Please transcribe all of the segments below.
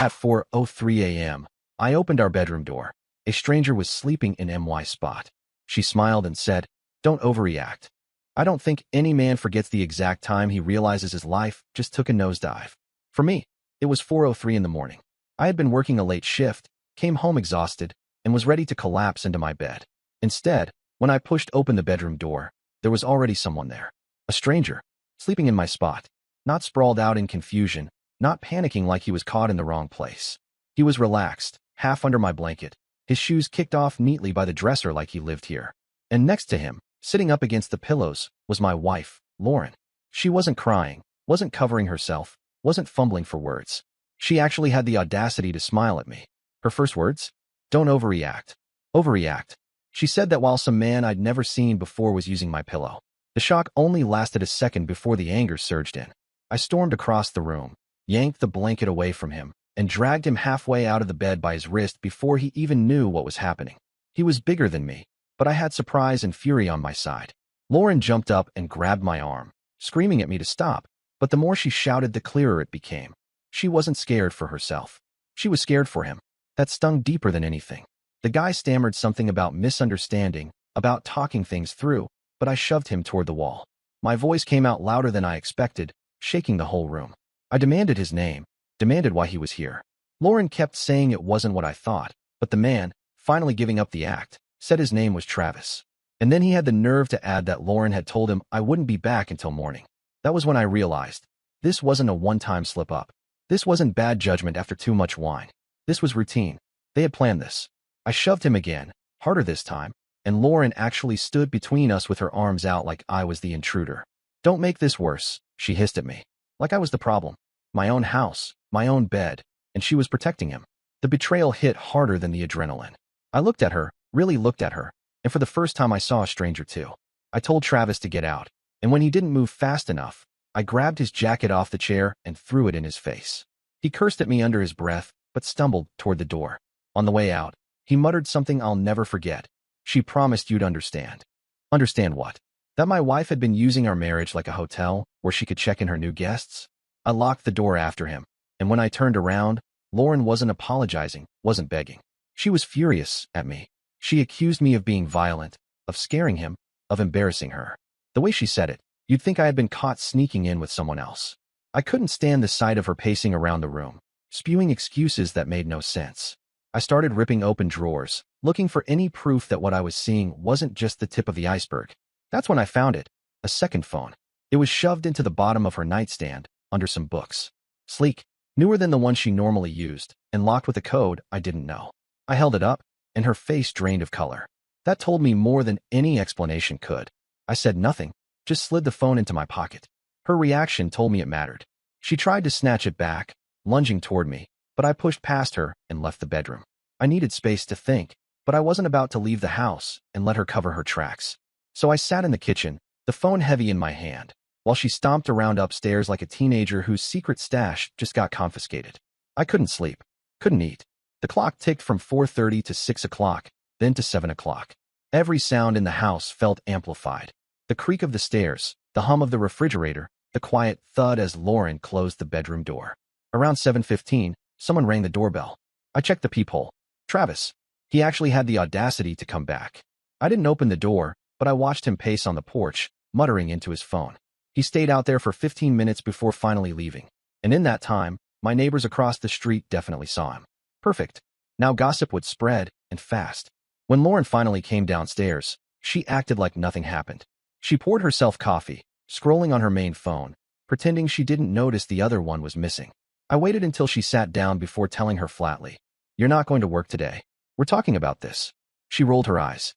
At 4:03 a.m., I opened our bedroom door. A stranger was sleeping in my spot. She smiled and said, "Don't overreact." I don't think any man forgets the exact time he realizes his life just took a nosedive. For me, it was 4:03 in the morning. I had been working a late shift, came home exhausted, and was ready to collapse into my bed. Instead, when I pushed open the bedroom door, there was already someone there. A stranger, sleeping in my spot, not sprawled out in confusion, not panicking like he was caught in the wrong place. He was relaxed, half under my blanket, his shoes kicked off neatly by the dresser like he lived here. And next to him, sitting up against the pillows, was my wife, Lauren. She wasn't crying, wasn't covering herself, wasn't fumbling for words. She actually had the audacity to smile at me. Her first words? "Don't overreact." Overreact. She said that while some man I'd never seen before was using my pillow. The shock only lasted a second before the anger surged in. I stormed across the room, yanked the blanket away from him, and dragged him halfway out of the bed by his wrist before he even knew what was happening. He was bigger than me, but I had surprise and fury on my side. Lauren jumped up and grabbed my arm, screaming at me to stop, but the more she shouted, the clearer it became. She wasn't scared for herself. She was scared for him. That stung deeper than anything. The guy stammered something about misunderstanding, about talking things through, but I shoved him toward the wall. My voice came out louder than I expected, shaking the whole room. I demanded his name, demanded why he was here. Lauren kept saying it wasn't what I thought, but the man, finally giving up the act, said his name was Travis. And then he had the nerve to add that Lauren had told him I wouldn't be back until morning. That was when I realized this wasn't a one-time slip-up. This wasn't bad judgment after too much wine. This was routine. They had planned this. I shoved him again, harder this time, and Lauren actually stood between us with her arms out like I was the intruder. "Don't make this worse," she hissed at me. Like I was the problem. My own house, my own bed, and she was protecting him. The betrayal hit harder than the adrenaline. I looked at her, really looked at her, and for the first time I saw a stranger too. I told Travis to get out, and when he didn't move fast enough, I grabbed his jacket off the chair and threw it in his face. He cursed at me under his breath, but stumbled toward the door. On the way out, he muttered something I'll never forget. "She promised you'd understand." Understand what? That my wife had been using our marriage like a hotel where she could check in her new guests? I locked the door after him, and when I turned around, Lauren wasn't apologizing, wasn't begging. She was furious at me. She accused me of being violent, of scaring him, of embarrassing her. The way she said it, you'd think I had been caught sneaking in with someone else. I couldn't stand the sight of her pacing around the room, spewing excuses that made no sense. I started ripping open drawers, looking for any proof that what I was seeing wasn't just the tip of the iceberg. That's when I found it, a second phone. It was shoved into the bottom of her nightstand, under some books. Sleek, newer than the one she normally used, and locked with a code I didn't know. I held it up, and her face drained of color. That told me more than any explanation could. I said nothing, just slid the phone into my pocket. Her reaction told me it mattered. She tried to snatch it back, lunging toward me, but I pushed past her and left the bedroom. I needed space to think, but I wasn't about to leave the house and let her cover her tracks. So I sat in the kitchen, the phone heavy in my hand, while she stomped around upstairs like a teenager whose secret stash just got confiscated. I couldn't sleep, couldn't eat. The clock ticked from 4:30 to 6 o'clock, then to 7 o'clock. Every sound in the house felt amplified. The creak of the stairs, the hum of the refrigerator, the quiet thud as Lauren closed the bedroom door. Around 7:15, someone rang the doorbell. I checked the peephole. Travis. He actually had the audacity to come back. I didn't open the door, but I watched him pace on the porch, muttering into his phone. He stayed out there for 15 minutes before finally leaving. And in that time, my neighbors across the street definitely saw him. Perfect. Now gossip would spread, and fast. When Lauren finally came downstairs, she acted like nothing happened. She poured herself coffee, scrolling on her main phone, pretending she didn't notice the other one was missing. I waited until she sat down before telling her flatly, "You're not going to work today. We're talking about this." She rolled her eyes.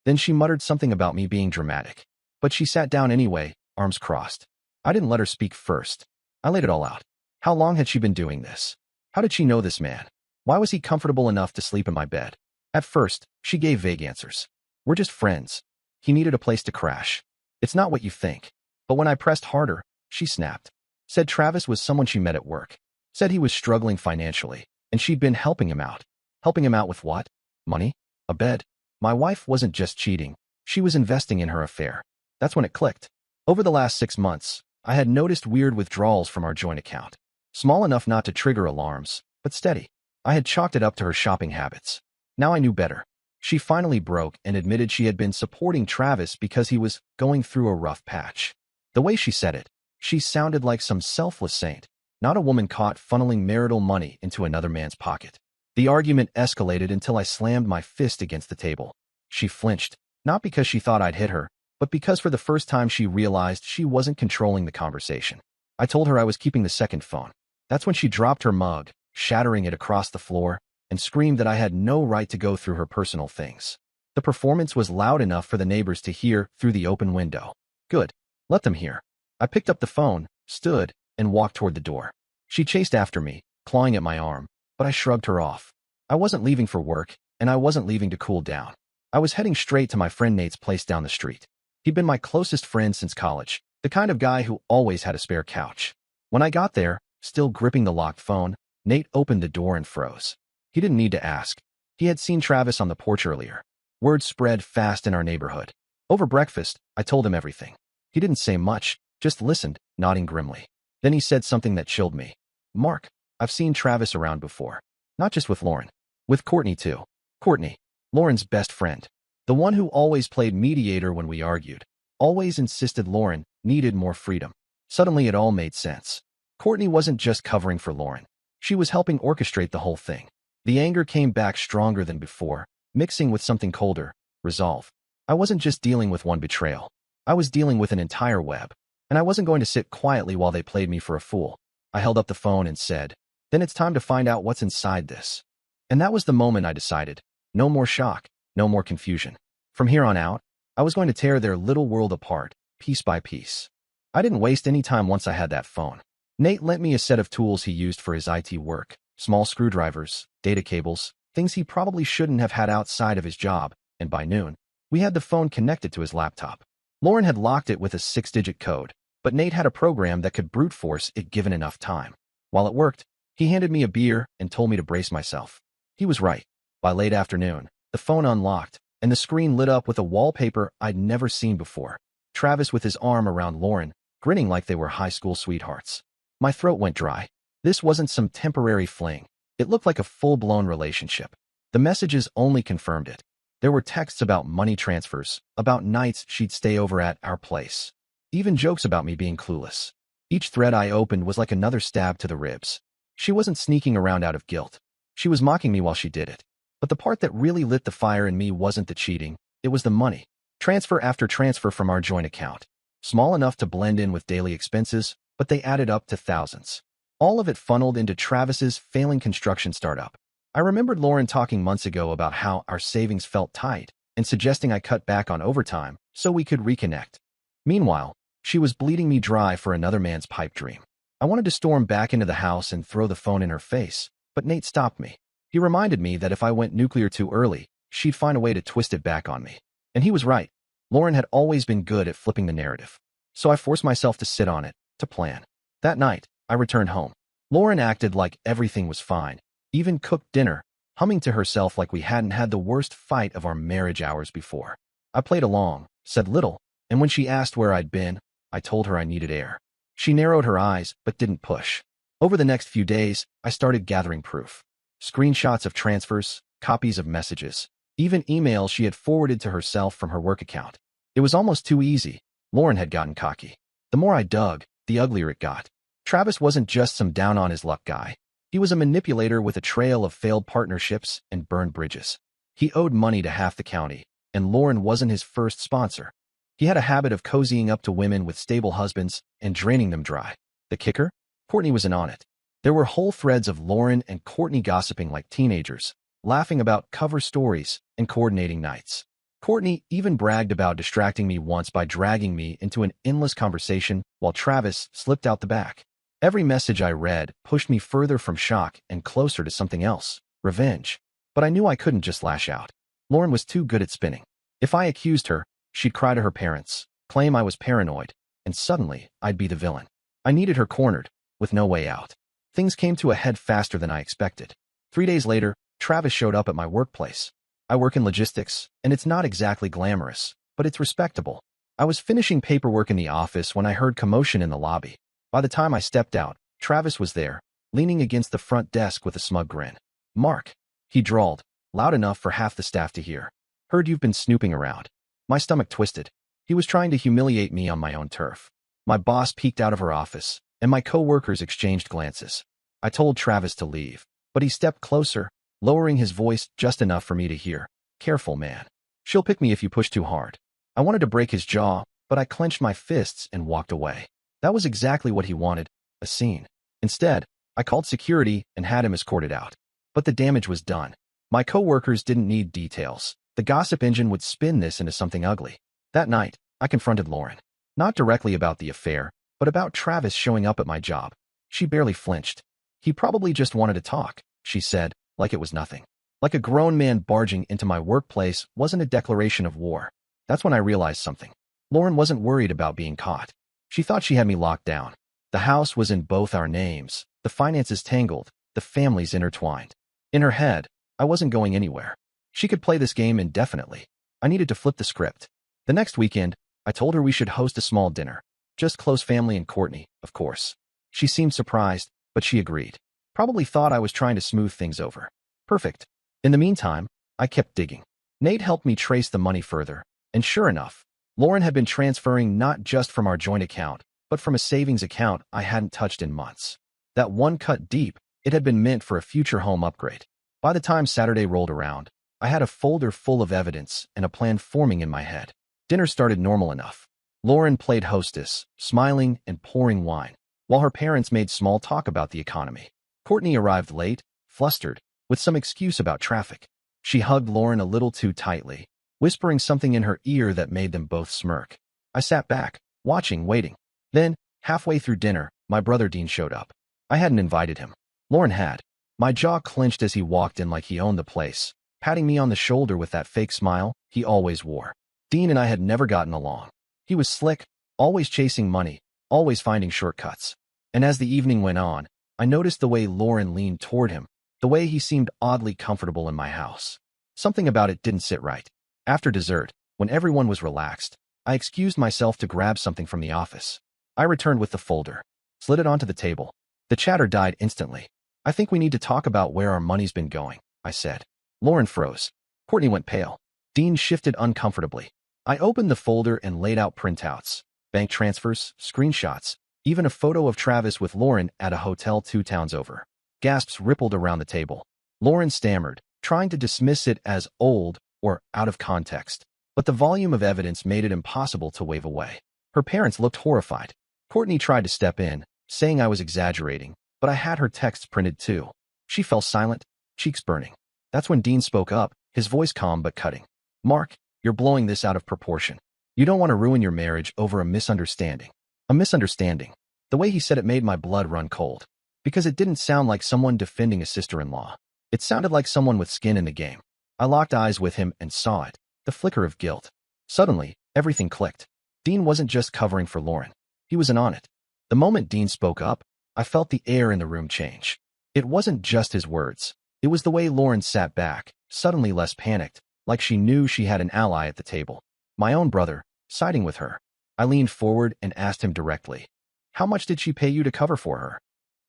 Then she muttered something about me being dramatic. But she sat down anyway, arms crossed. I didn't let her speak first. I laid it all out. How long had she been doing this? How did she know this man? Why was he comfortable enough to sleep in my bed? At first, she gave vague answers. "We're just friends. He needed a place to crash. It's not what you think." But when I pressed harder, she snapped. Said Travis was someone she met at work. Said he was struggling financially, and she'd been helping him out. Helping him out with what? Money? A bed? My wife wasn't just cheating. She was investing in her affair. That's when it clicked. Over the last 6 months, I had noticed weird withdrawals from our joint account. Small enough not to trigger alarms, but steady. I had chalked it up to her shopping habits. Now I knew better. She finally broke and admitted she had been supporting Travis because he was going through a rough patch. The way she said it, she sounded like some selfless saint, not a woman caught funneling marital money into another man's pocket. The argument escalated until I slammed my fist against the table. She flinched, not because she thought I'd hit her, but because for the first time she realized she wasn't controlling the conversation. I told her I was keeping the second phone. That's when she dropped her mug, shattering it across the floor, and screamed that I had no right to go through her personal things. The performance was loud enough for the neighbors to hear through the open window. Good. Let them hear. I picked up the phone, stood, and walked toward the door. She chased after me, clawing at my arm, but I shrugged her off. I wasn't leaving for work, and I wasn't leaving to cool down. I was heading straight to my friend Nate's place down the street. He'd been my closest friend since college, the kind of guy who always had a spare couch. When I got there, still gripping the locked phone, Nate opened the door and froze. He didn't need to ask. He had seen Travis on the porch earlier. Word spread fast in our neighborhood. Over breakfast, I told him everything. He didn't say much, just listened, nodding grimly. Then he said something that chilled me. Mark, I've seen Travis around before. Not just with Lauren. With Courtney too. Courtney, Lauren's best friend. The one who always played mediator when we argued. Always insisted Lauren needed more freedom. Suddenly it all made sense. Courtney wasn't just covering for Lauren. She was helping orchestrate the whole thing. The anger came back stronger than before, mixing with something colder, resolve. I wasn't just dealing with one betrayal. I was dealing with an entire web. And I wasn't going to sit quietly while they played me for a fool. I held up the phone and said, then it's time to find out what's inside this. And that was the moment I decided. No more shock, no more confusion. From here on out, I was going to tear their little world apart, piece by piece. I didn't waste any time once I had that phone. Nate lent me a set of tools he used for his IT work. Small screwdrivers, data cables, things he probably shouldn't have had outside of his job, and by noon, we had the phone connected to his laptop. Lauren had locked it with a 6-digit code, but Nate had a program that could brute force it given enough time. While it worked, he handed me a beer and told me to brace myself. He was right. By late afternoon, the phone unlocked, and the screen lit up with a wallpaper I'd never seen before. Travis with his arm around Lauren, grinning like they were high school sweethearts. My throat went dry. This wasn't some temporary fling. It looked like a full-blown relationship. The messages only confirmed it. There were texts about money transfers, about nights she'd stay over at our place. Even jokes about me being clueless. Each thread I opened was like another stab to the ribs. She wasn't sneaking around out of guilt. She was mocking me while she did it. But the part that really lit the fire in me wasn't the cheating. It was the money. Transfer after transfer from our joint account. Small enough to blend in with daily expenses, but they added up to thousands. All of it funneled into Travis's failing construction startup. I remembered Lauren talking months ago about how our savings felt tight and suggesting I cut back on overtime so we could reconnect. Meanwhile, she was bleeding me dry for another man's pipe dream. I wanted to storm back into the house and throw the phone in her face, but Nate stopped me. He reminded me that if I went nuclear too early, she'd find a way to twist it back on me. And he was right. Lauren had always been good at flipping the narrative. So I forced myself to sit on it, to plan. That night, I returned home. Lauren acted like everything was fine, even cooked dinner, humming to herself like we hadn't had the worst fight of our marriage hours before. I played along, said little, and when she asked where I'd been, I told her I needed air. She narrowed her eyes, but didn't push. Over the next few days, I started gathering proof. Screenshots of transfers, copies of messages, even emails she had forwarded to herself from her work account. It was almost too easy. Lauren had gotten cocky. The more I dug, the uglier it got. Travis wasn't just some down-on-his-luck guy. He was a manipulator with a trail of failed partnerships and burned bridges. He owed money to half the county, and Lauren wasn't his first sponsor. He had a habit of cozying up to women with stable husbands and draining them dry. The kicker? Courtney was in on it. There were whole threads of Lauren and Courtney gossiping like teenagers, laughing about cover stories and coordinating nights. Courtney even bragged about distracting me once by dragging me into an endless conversation while Travis slipped out the back. Every message I read pushed me further from shock and closer to something else, revenge. But I knew I couldn't just lash out. Lauren was too good at spinning. If I accused her, she'd cry to her parents, claim I was paranoid, and suddenly I'd be the villain. I needed her cornered, with no way out. Things came to a head faster than I expected. 3 days later, Travis showed up at my workplace. I work in logistics, and it's not exactly glamorous, but it's respectable. I was finishing paperwork in the office when I heard commotion in the lobby. By the time I stepped out, Travis was there, leaning against the front desk with a smug grin. "Mark," he drawled, loud enough for half the staff to hear. "Heard you've been snooping around." My stomach twisted. He was trying to humiliate me on my own turf. My boss peeked out of her office, and my co-workers exchanged glances. I told Travis to leave, but he stepped closer, lowering his voice just enough for me to hear. "Careful, man. She'll pick me if you push too hard." I wanted to break his jaw, but I clenched my fists and walked away. That was exactly what he wanted, a scene. Instead, I called security and had him escorted out. But the damage was done. My co-workers didn't need details. The gossip engine would spin this into something ugly. That night, I confronted Lauren. Not directly about the affair, but about Travis showing up at my job. She barely flinched. "He probably just wanted to talk," she said, like it was nothing. Like a grown man barging into my workplace wasn't a declaration of war. That's when I realized something. Lauren wasn't worried about being caught. She thought she had me locked down. The house was in both our names, the finances tangled, the families intertwined. In her head, I wasn't going anywhere. She could play this game indefinitely. I needed to flip the script. The next weekend, I told her we should host a small dinner. Just close family and Courtney, of course. She seemed surprised, but she agreed. Probably thought I was trying to smooth things over. Perfect. In the meantime, I kept digging. Nate helped me trace the money further, and sure enough, Lauren had been transferring not just from our joint account, but from a savings account I hadn't touched in months. That one cut deep, it had been meant for a future home upgrade. By the time Saturday rolled around, I had a folder full of evidence and a plan forming in my head. Dinner started normal enough. Lauren played hostess, smiling and pouring wine, while her parents made small talk about the economy. Courtney arrived late, flustered, with some excuse about traffic. She hugged Lauren a little too tightly, whispering something in her ear that made them both smirk. I sat back, watching, waiting. Then, halfway through dinner, my brother Dean showed up. I hadn't invited him. Lauren had. My jaw clenched as he walked in like he owned the place, patting me on the shoulder with that fake smile he always wore. Dean and I had never gotten along. He was slick, always chasing money, always finding shortcuts. And as the evening went on, I noticed the way Lauren leaned toward him, the way he seemed oddly comfortable in my house. Something about it didn't sit right. After dessert, when everyone was relaxed, I excused myself to grab something from the office. I returned with the folder, slid it onto the table. The chatter died instantly. "I think we need to talk about where our money's been going," I said. Lauren froze. Courtney went pale. Dean shifted uncomfortably. I opened the folder and laid out printouts, bank transfers, screenshots, even a photo of Travis with Lauren at a hotel 2 towns over. Gasps rippled around the table. Lauren stammered, trying to dismiss it as old or out of context. But the volume of evidence made it impossible to wave away. Her parents looked horrified. Courtney tried to step in, saying I was exaggerating, but I had her texts printed too. She fell silent, cheeks burning. That's when Dean spoke up, his voice calm but cutting. "Mark, you're blowing this out of proportion. You don't want to ruin your marriage over a misunderstanding." A misunderstanding. The way he said it made my blood run cold. Because it didn't sound like someone defending a sister-in-law. It sounded like someone with skin in the game. I locked eyes with him and saw it, the flicker of guilt. Suddenly, everything clicked. Dean wasn't just covering for Lauren. He was in on it. The moment Dean spoke up, I felt the air in the room change. It wasn't just his words. It was the way Lauren sat back, suddenly less panicked, like she knew she had an ally at the table. My own brother, siding with her. I leaned forward and asked him directly, "How much did she pay you to cover for her?"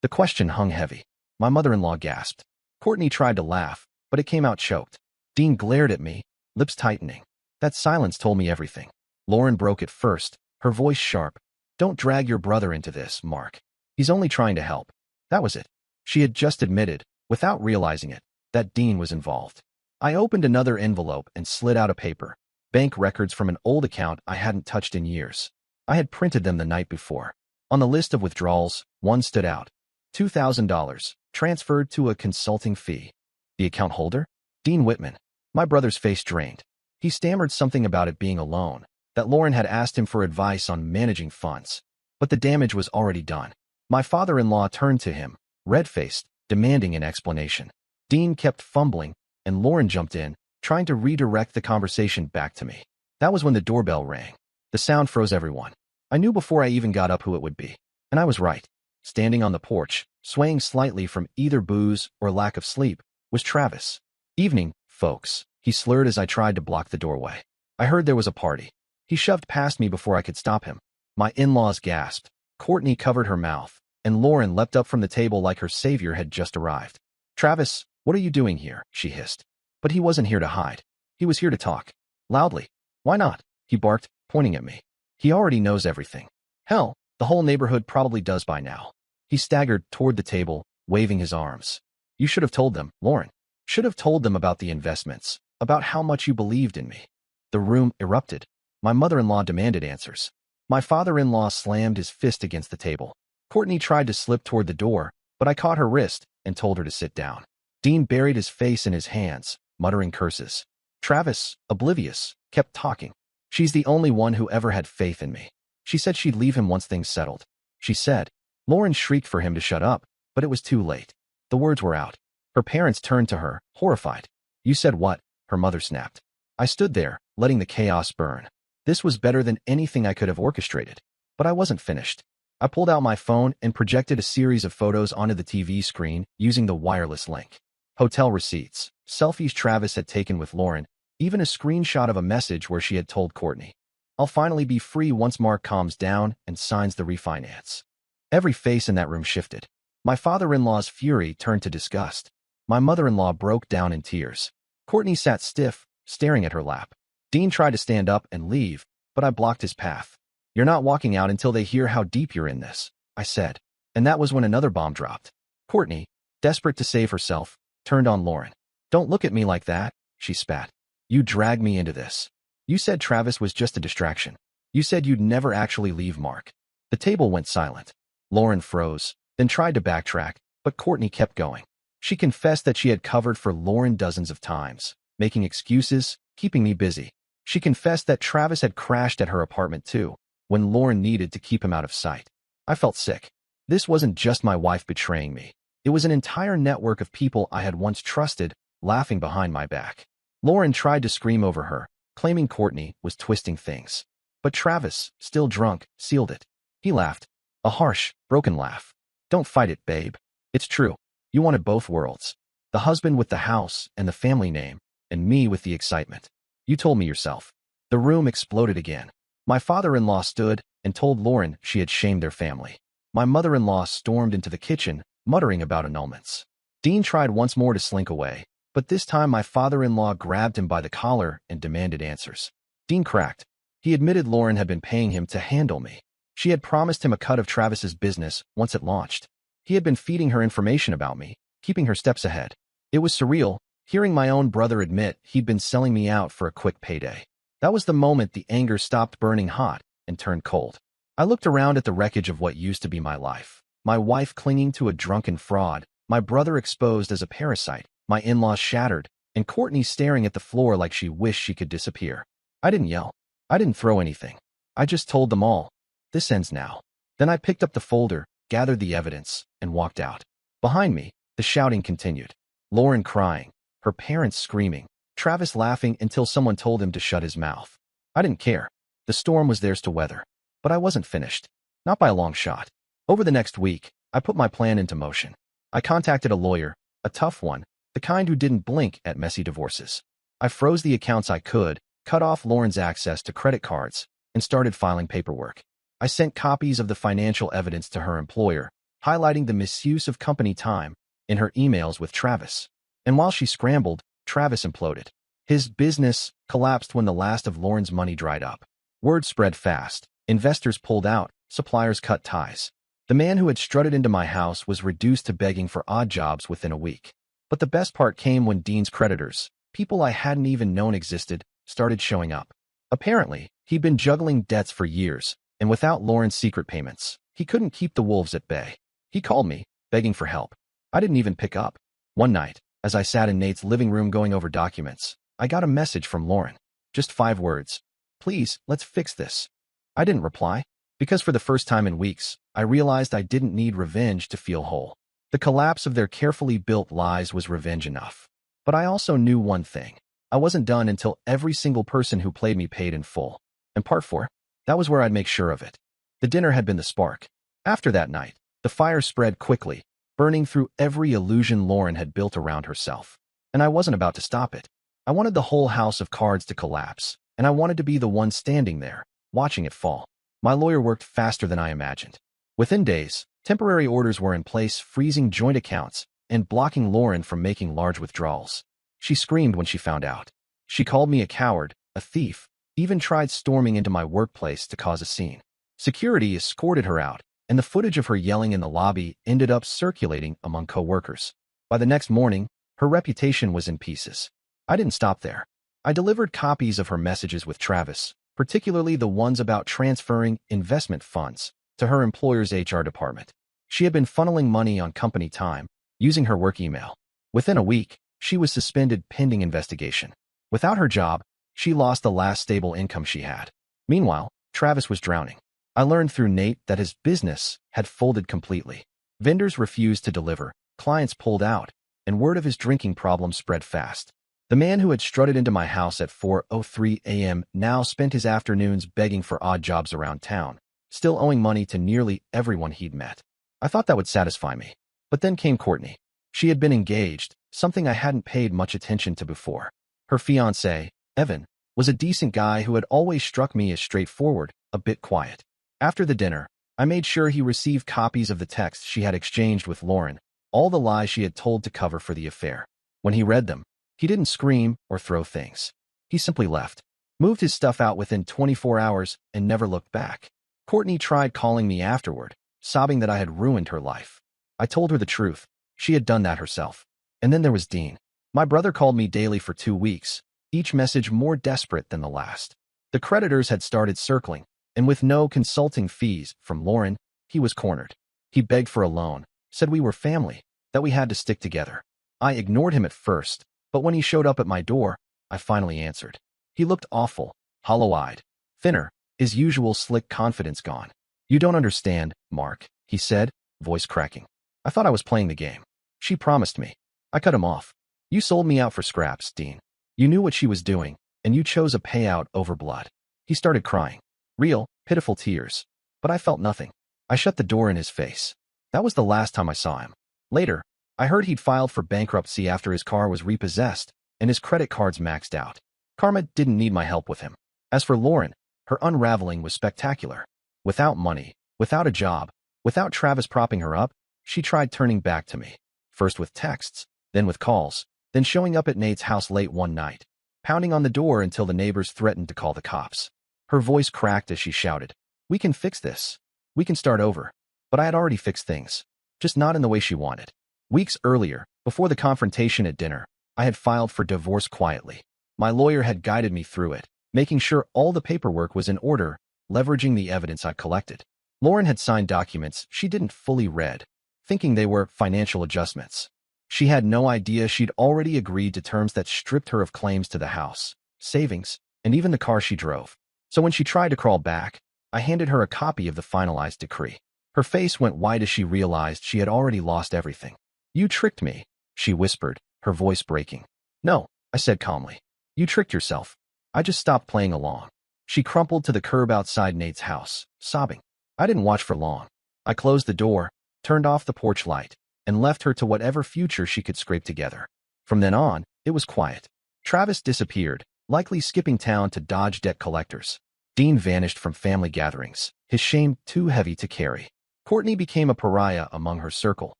The question hung heavy. My mother-in-law gasped. Courtney tried to laugh, but it came out choked. Dean glared at me, lips tightening. That silence told me everything. Lauren broke it first, her voice sharp. "Don't drag your brother into this, Mark. He's only trying to help." That was it. She had just admitted, without realizing it, that Dean was involved. I opened another envelope and slid out a paper. Bank records from an old account I hadn't touched in years. I had printed them the night before. On the list of withdrawals, one stood out. $2,000, transferred to a consulting fee. The account holder? Dean Whitman. My brother's face drained. He stammered something about it being a loan, that Lauren had asked him for advice on managing funds. But the damage was already done. My father-in-law turned to him, red-faced, demanding an explanation. Dean kept fumbling, and Lauren jumped in, trying to redirect the conversation back to me. That was when the doorbell rang. The sound froze everyone. I knew before I even got up who it would be. And I was right. Standing on the porch, swaying slightly from either booze or lack of sleep, was Travis. "Evening, folks," he slurred as I tried to block the doorway. I heard there was a party. He shoved past me before I could stop him. My in-laws gasped. Courtney covered her mouth, and Lauren leapt up from the table like her savior had just arrived. "Travis, what are you doing here?" she hissed. But he wasn't here to hide. He was here to talk. Loudly. "Why not?" he barked, pointing at me. "He already knows everything. Hell, the whole neighborhood probably does by now." He staggered toward the table, waving his arms. "You should have told them, Lauren. Should have told them about the investments, about how much you believed in me." The room erupted. My mother-in-law demanded answers. My father-in-law slammed his fist against the table. Courtney tried to slip toward the door, but I caught her wrist and told her to sit down. Dean buried his face in his hands, muttering curses. Travis, oblivious, kept talking. "She's the only one who ever had faith in me. She said she'd leave him once things settled. She said." Lauren shrieked for him to shut up, but it was too late. The words were out. Her parents turned to her, horrified. "You said what?" her mother snapped. I stood there, letting the chaos burn. This was better than anything I could have orchestrated. But I wasn't finished. I pulled out my phone and projected a series of photos onto the TV screen using the wireless link. Hotel receipts, selfies Travis had taken with Lauren, even a screenshot of a message where she had told Courtney, "I'll finally be free once Mark calms down and signs the refinance." Every face in that room shifted. My father-in-law's fury turned to disgust. My mother-in-law broke down in tears. Courtney sat stiff, staring at her lap. Dean tried to stand up and leave, but I blocked his path. "You're not walking out until they hear how deep you're in this," I said. And that was when another bomb dropped. Courtney, desperate to save herself, turned on Lauren. "Don't look at me like that," she spat. "You dragged me into this. You said Travis was just a distraction. You said you'd never actually leave Mark." The table went silent. Lauren froze, then tried to backtrack, but Courtney kept going. She confessed that she had covered for Lauren dozens of times, making excuses, keeping me busy. She confessed that Travis had crashed at her apartment too, when Lauren needed to keep him out of sight. I felt sick. This wasn't just my wife betraying me. It was an entire network of people I had once trusted, laughing behind my back. Lauren tried to scream over her, claiming Courtney was twisting things. But Travis, still drunk, sealed it. He laughed. A harsh, broken laugh. "Don't fight it, babe. It's true. You wanted both worlds. The husband with the house and the family name, and me with the excitement. You told me yourself." The room exploded again. My father-in-law stood and told Lauren she had shamed their family. My mother-in-law stormed into the kitchen, muttering about annulments. Dean tried once more to slink away, but this time my father-in-law grabbed him by the collar and demanded answers. Dean cracked. He admitted Lauren had been paying him to handle me. She had promised him a cut of Travis's business once it launched. He had been feeding her information about me, keeping her steps ahead. It was surreal, hearing my own brother admit he'd been selling me out for a quick payday. That was the moment the anger stopped burning hot and turned cold. I looked around at the wreckage of what used to be my life. My wife clinging to a drunken fraud, my brother exposed as a parasite, my in-laws shattered, and Courtney staring at the floor like she wished she could disappear. I didn't yell. I didn't throw anything. I just told them all, "This ends now." Then I picked up the folder, gathered the evidence, and walked out. Behind me, the shouting continued. Lauren crying, her parents screaming, Travis laughing until someone told him to shut his mouth. I didn't care. The storm was theirs to weather. But I wasn't finished. Not by a long shot. Over the next week, I put my plan into motion. I contacted a lawyer, a tough one, the kind who didn't blink at messy divorces. I froze the accounts I could, cut off Lauren's access to credit cards, and started filing paperwork. I sent copies of the financial evidence to her employer, highlighting the misuse of company time in her emails with Travis. And while she scrambled, Travis imploded. His business collapsed when the last of Lauren's money dried up. Word spread fast. Investors pulled out, suppliers cut ties. The man who had strutted into my house was reduced to begging for odd jobs within a week. But the best part came when Dean's creditors, people I hadn't even known existed, started showing up. Apparently, he'd been juggling debts for years, and without Lauren's secret payments, he couldn't keep the wolves at bay. He called me, begging for help. I didn't even pick up. One night, as I sat in Nate's living room going over documents, I got a message from Lauren. Just 5 words. "Please, let's fix this." I didn't reply, because for the first time in weeks, I realized I didn't need revenge to feel whole. The collapse of their carefully built lies was revenge enough. But I also knew one thing. I wasn't done until every single person who played me paid in full. And part 4, that was where I'd make sure of it. The dinner had been the spark. After that night, the fire spread quickly, burning through every illusion Lauren had built around herself. And I wasn't about to stop it. I wanted the whole house of cards to collapse, and I wanted to be the one standing there, watching it fall. My lawyer worked faster than I imagined. Within days, Temporary orders were in place, freezing joint accounts and blocking Lauren from making large withdrawals. She screamed when she found out. She called me a coward, a thief, even tried storming into my workplace to cause a scene. Security escorted her out, and the footage of her yelling in the lobby ended up circulating among co-workers. By the next morning, her reputation was in pieces. I didn't stop there. I delivered copies of her messages with Travis, particularly the ones about transferring investment funds to her employer's HR department. She had been funneling money on company time, using her work email. Within a week, she was suspended pending investigation. Without her job, she lost the last stable income she had. Meanwhile, Travis was drowning. I learned through Nate that his business had folded completely. Vendors refused to deliver, clients pulled out, and word of his drinking problem spread fast. The man who had strutted into my house at 4:03 a.m. now spent his afternoons begging for odd jobs around town, still owing money to nearly everyone he'd met. I thought that would satisfy me. But then came Courtney. She had been engaged, something I hadn't paid much attention to before. Her fiancé, Evan, was a decent guy who had always struck me as straightforward, a bit quiet. After the dinner, I made sure he received copies of the texts she had exchanged with Lauren, all the lies she had told to cover for the affair. When he read them, he didn't scream or throw things. He simply left, moved his stuff out within 24 hours, and never looked back. Courtney tried calling me afterward, sobbing that I had ruined her life. I told her the truth. She had done that herself. And then there was Dean. My brother called me daily for 2 weeks, each message more desperate than the last. The creditors had started circling, and with no consulting fees from Lauren, he was cornered. He begged for a loan, said we were family, that we had to stick together. I ignored him at first, but when he showed up at my door, I finally answered. He looked awful, hollow-eyed, thinner, his usual slick confidence gone. "You don't understand, Mark," he said, voice cracking. "I thought I was playing the game. She promised me." I cut him off. "You sold me out for scraps, Dean. You knew what she was doing, and you chose a payout over blood." He started crying. Real, pitiful tears. But I felt nothing. I shut the door in his face. That was the last time I saw him. Later, I heard he'd filed for bankruptcy after his car was repossessed and his credit cards maxed out. Karma didn't need my help with him. As for Lauren, her unraveling was spectacular. Without money, without a job, without Travis propping her up, she tried turning back to me. First with texts, then with calls, then showing up at Nate's house late one night, pounding on the door until the neighbors threatened to call the cops. Her voice cracked as she shouted, "We can fix this. We can start over." But I had already fixed things, just not in the way she wanted. Weeks earlier, before the confrontation at dinner, I had filed for divorce quietly. My lawyer had guided me through it, making sure all the paperwork was in order, leveraging the evidence I collected. Lauren had signed documents she didn't fully read, thinking they were financial adjustments. She had no idea she'd already agreed to terms that stripped her of claims to the house, savings, and even the car she drove. So when she tried to crawl back, I handed her a copy of the finalized decree. Her face went white as she realized she had already lost everything. "You tricked me," she whispered, her voice breaking. "No," I said calmly. "You tricked yourself. I just stopped playing along." She crumpled to the curb outside Nate's house, sobbing. I didn't watch for long. I closed the door, turned off the porch light, and left her to whatever future she could scrape together. From then on, it was quiet. Travis disappeared, likely skipping town to dodge debt collectors. Dean vanished from family gatherings, his shame too heavy to carry. Courtney became a pariah among her circle,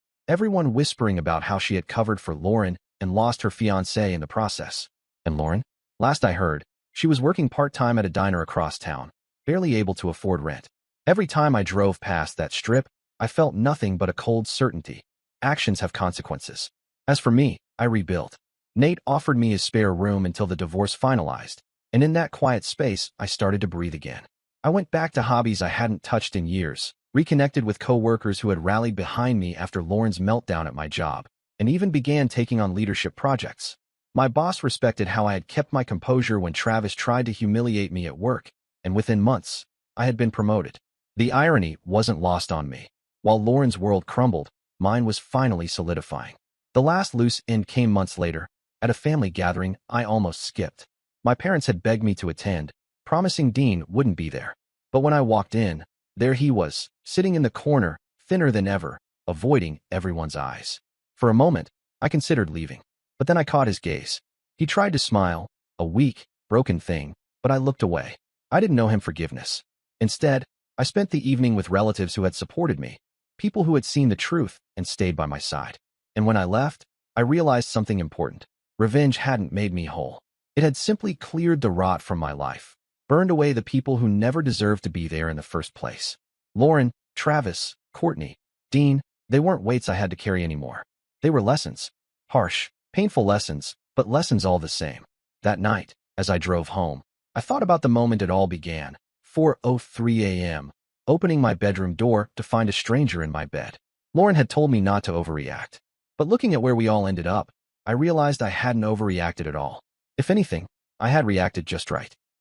everyone whispering about how she had covered for Lauren and lost her fiancé in the process. And Lauren? Last I heard, she was working part-time at a diner across town, barely able to afford rent. Every time I drove past that strip, I felt nothing but a cold certainty. Actions have consequences. As for me, I rebuilt. Nate offered me his spare room until the divorce finalized, and in that quiet space, I started to breathe again. I went back to hobbies I hadn't touched in years, reconnected with co-workers who had rallied behind me after Lauren's meltdown at my job, and even began taking on leadership projects. My boss respected how I had kept my composure when Travis tried to humiliate me at work, and within months, I had been promoted. The irony wasn't lost on me. While Lauren's world crumbled, mine was finally solidifying. The last loose end came months later, at a family gathering I almost skipped. My parents had begged me to attend, promising Dean wouldn't be there. But when I walked in, there he was, sitting in the corner, thinner than ever, avoiding everyone's eyes. For a moment, I considered leaving, but then I caught his gaze. He tried to smile, a weak, broken thing, but I looked away. I didn't know him forgiveness. Instead, I spent the evening with relatives who had supported me, people who had seen the truth and stayed by my side. And when I left, I realized something important. Revenge hadn't made me whole. It had simply cleared the rot from my life, burned away the people who never deserved to be there in the first place. Lauren, Travis, Courtney, Dean, they weren't weights I had to carry anymore. They were lessons. Harsh, painful lessons, but lessons all the same. That night, as I drove home, I thought about the moment it all began. 4:03 a.m., opening my bedroom door to find a stranger in my bed. Lauren had told me not to overreact. But looking at where we all ended up, I realized I hadn't overreacted at all. If anything, I had reacted just right.